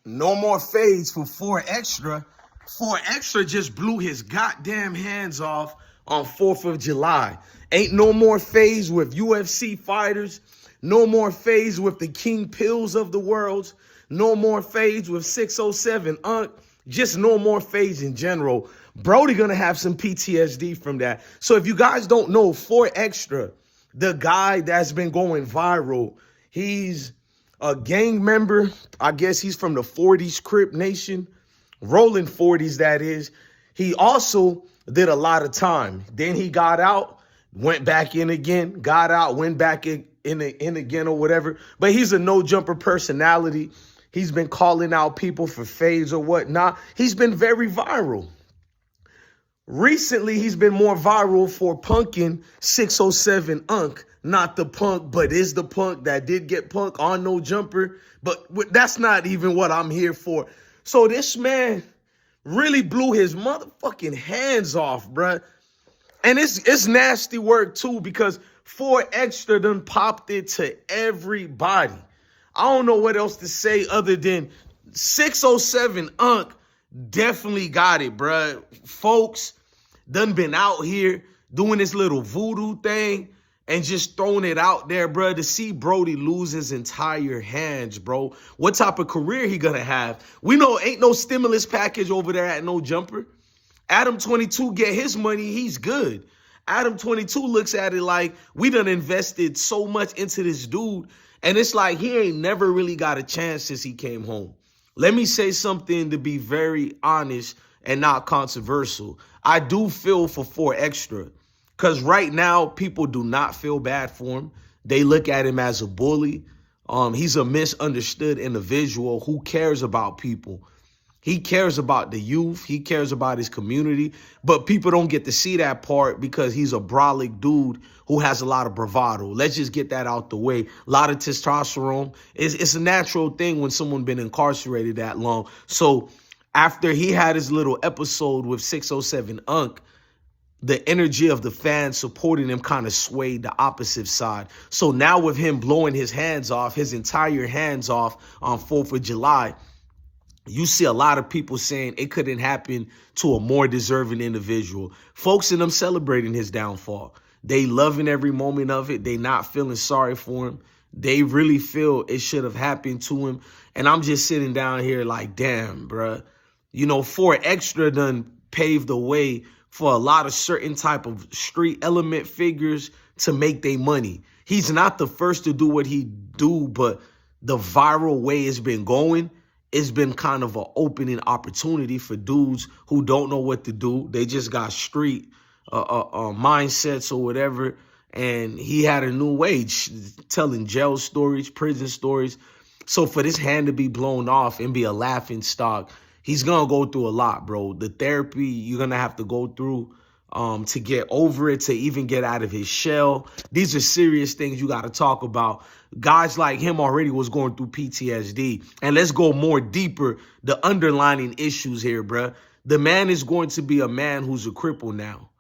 No more fades for 4 Extra. 4 Extra just blew his goddamn hands off on 4th of July. Ain't no more fades with UFC fighters. No more fades with the King Pills of the world. No more fades with 607 Unk. Just no more fades in general. Brody gonna have some PTSD from that. So if you guys don't know, 4 Extra, the guy that's been going viral, he's a gang member. I guess he's from the 40s Crip Nation, rolling 40s, that is. He also did a lot of time. Then he got out, went back in again, got out, went back in again or whatever. But he's a no-jumper personality. He's been calling out people for fades or whatnot. He's been very viral. Recently, he's been more viral for punking 607 Unk. Not the punk, but is the punk that did get punk on No Jumper. But that's not even what I'm here for. So this man really blew his motherfucking hands off, bruh. And it's nasty work, too, because 4 Extra done popped it to everybody. I don't know what else to say other than 607 Unk definitely got it, bruh. Folks done been out here doing this little voodoo thing and just throwing it out there, bro, to see Brody lose his entire hands, bro. What type of career he gonna have? We know ain't no stimulus package over there at No Jumper. Adam 22 get his money, he's good. Adam 22 looks at it like we done invested so much into this dude, and it's like he ain't never really got a chance since he came home. Let me say something to be very honest and not controversial. I do feel for 4 Extra. Because right now, people do not feel bad for him. They look at him as a bully. He's a misunderstood individual who cares about people. He cares about the youth. He cares about his community. But people don't get to see that part because he's a brolic dude who has a lot of bravado. Let's just get that out the way. A lot of testosterone. It's a natural thing when someone been incarcerated that long. So after he had his little episode with 607 Unk, the energy of the fans supporting him kind of swayed the opposite side. So now with him blowing his hands off, his entire hands off on 4th of July, you see a lot of people saying it couldn't happen to a more deserving individual. Folks in them celebrating his downfall. They loving every moment of it. They not feeling sorry for him. They really feel it should have happened to him. And I'm just sitting down here like, damn, bruh. You know, 4 Extra done paved the way for a lot of certain type of street element figures to make their money. He's not the first to do what he do, but the viral way it's been going, it's been kind of an opening opportunity for dudes who don't know what to do. They just got street mindsets or whatever. And he had a new way, telling jail stories, prison stories. So for this hand to be blown off and be a laughing stock, he's going to go through a lot, bro. The therapy you're going to have to go through to get over it, to even get out of his shell. These are serious things you got to talk about. Guys like him already was going through PTSD. And let's go more deeper, the underlining issues here, bro. The man is going to be a man who's a cripple now.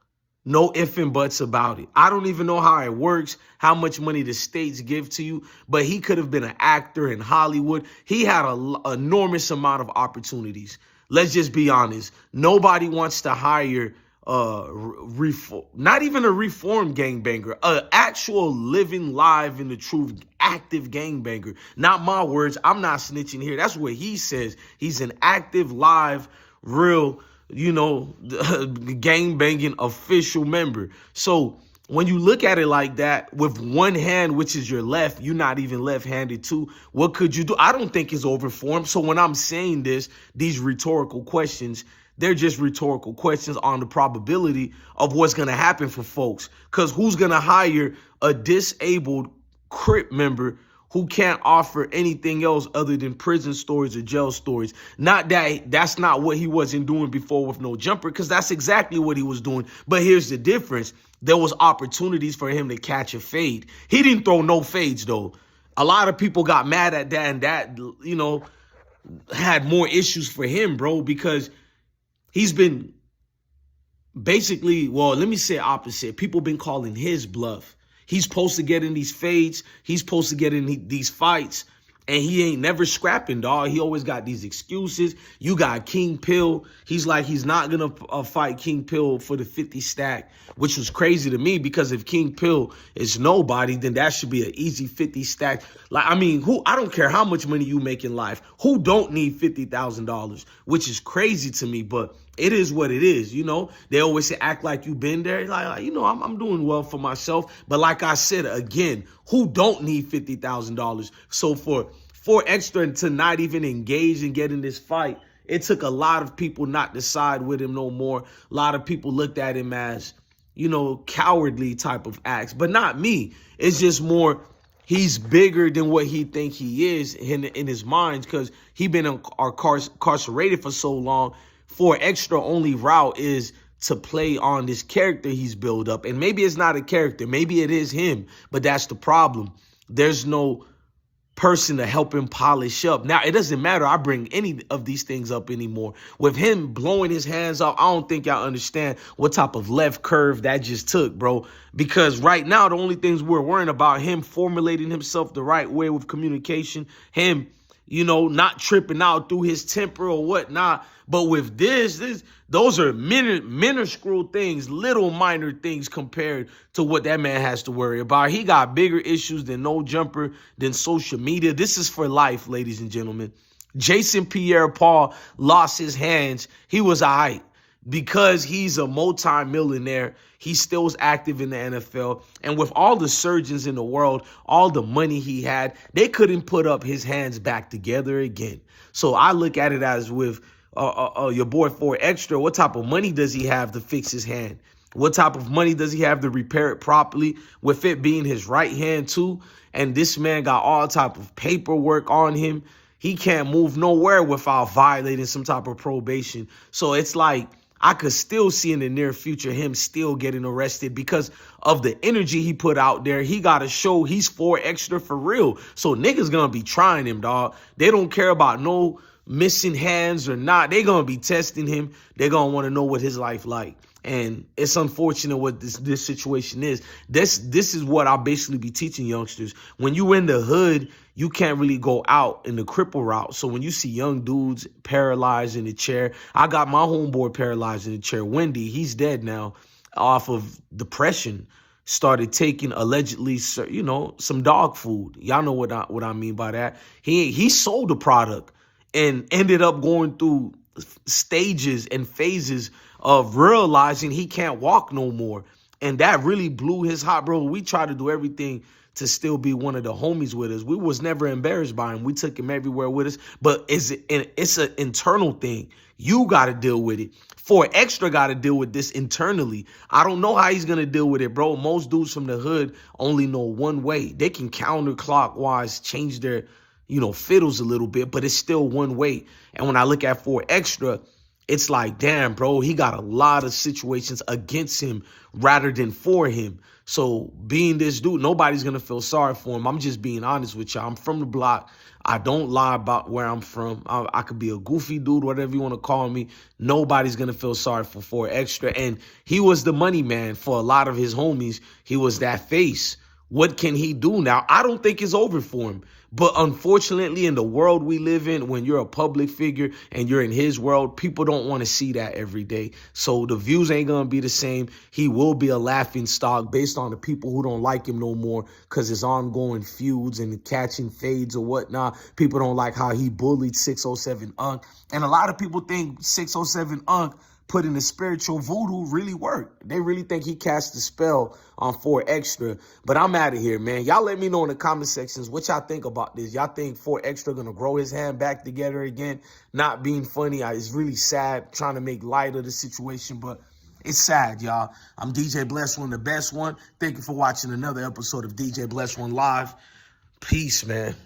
No ifs and buts about it. I don't even know how it works, how much money the states give to you, but he could have been an actor in Hollywood. He had an enormous amount of opportunities. Let's just be honest. Nobody wants to hire not even a reformed gangbanger, an actual living live in the truth, active gangbanger. Not my words. I'm not snitching here. That's what he says. He's an active, live, real, you know, gang-banging official member. So when you look at it like that, with one hand, which is your left, you're not even left-handed too, what could you do? I don't think it's over for him. So when I'm saying this, these rhetorical questions, they're just rhetorical questions on the probability of what's going to happen for folks. Because who's going to hire a disabled Crip member who can't offer anything else other than prison stories or jail stories? Not that that's not what he wasn't doing before with No Jumper, because that's exactly what he was doing. But here's the difference. There was opportunities for him to catch a fade. He didn't throw no fades, though. A lot of people got mad at that, and that, you know, had more issues for him, bro, because he's been basically, well, let me say opposite. People been calling his bluff. He's supposed to get in these fades. He's supposed to get in these fights. And he ain't never scrapping, dog. He always got these excuses. You got King Pill. He's like, he's not going to fight King Pill for the 50 stack, which was crazy to me because if King Pill is nobody, then that should be an easy 50 stack. Like, I mean, I don't care how much money you make in life. Who don't need $50,000, which is crazy to me, but it is what it is, you know. They always say, act like you've been there. Like you know, I'm doing well for myself. But like I said, again, who don't need $50,000? So for Extra to not even engage and get in this fight, it took a lot of people not to side with him no more. A lot of people looked at him as, you know, cowardly type of acts. But not me. It's just more, he's bigger than what he think he is in his mind because he been incarcerated for so long. For Extra only route is to play on this character he's built up. And maybe it's not a character. Maybe it is him. But that's the problem. There's no person to help him polish up. Now, it doesn't matter. I bring any of these things up anymore. With him blowing his hands off, I don't think y'all understand what type of left curve that just took, bro. Because right now, the only things we're worrying about, him formulating himself the right way with communication, him, you know, not tripping out through his temper or whatnot. But with those are minuscule things, little minor things compared to what that man has to worry about. He got bigger issues than No Jumper, than social media. This is for life, ladies and gentlemen. Jason Pierre-Paul lost his hands. He was all right. Because he's a multi-millionaire, he still is active in the NFL. And with all the surgeons in the world, all the money he had, they couldn't put up his hands back together again. So I look at it as with your boy For Extra, what type of money does he have to fix his hand? What type of money does he have to repair it properly, with it being his right hand too? And this man got all type of paperwork on him. He can't move nowhere without violating some type of probation. So it's like, I could still see in the near future him still getting arrested because of the energy he put out there. He got to show he's For Extra for real. So niggas going to be trying him, dog. They don't care about no missing hands or not. They going to be testing him. They're going to want to know what his life like. And it's unfortunate what this situation is. This is what I'll basically be teaching youngsters. When you in the hood, you can't really go out in the cripple route. So when you see young dudes paralyzed in the chair, I got my homeboy paralyzed in the chair. Wendy, he's dead now off of depression. Started taking allegedly, you know, some dog food. Y'all know what I mean by that. He sold the product and ended up going through stages and phases of realizing he can't walk no more. And that really blew his heart, bro. We tried to do everything to still be one of the homies with us. We was never embarrassed by him. We took him everywhere with us. But it's an internal thing. You got to deal with it. For Extra got to deal with this internally. I don't know how he's going to deal with it, bro. Most dudes from the hood only know one way. They can counterclockwise change their, you know, fiddles a little bit, but it's still one way. And when I look at For Extra, it's like, damn, bro, he got a lot of situations against him rather than for him. So being this dude, nobody's going to feel sorry for him. I'm just being honest with y'all. I'm from the block. I don't lie about where I'm from. I could be a goofy dude, whatever you want to call me. Nobody's going to feel sorry for Extra. And he was the money man for a lot of his homies. He was that face. What can he do now? I don't think it's over for him. But unfortunately, in the world we live in, when you're a public figure and you're in his world, people don't want to see that every day. So the views ain't going to be the same. He will be a laughing stock based on the people who don't like him no more because his ongoing feuds and catching fades or whatnot. People don't like how he bullied 607 Unc. And a lot of people think 607 Unc put in the spiritual voodoo really worked. They really think he cast the spell on For Extra. But I'm out of here, man. Y'all let me know in the comment sections what y'all think about this. Y'all think For Extra gonna grow his hand back together again? Not being funny. It's really sad trying to make light of the situation, but it's sad, y'all. I'm DJ Bless One, the best one. Thank you for watching another episode of DJ Bless One Live. Peace, man.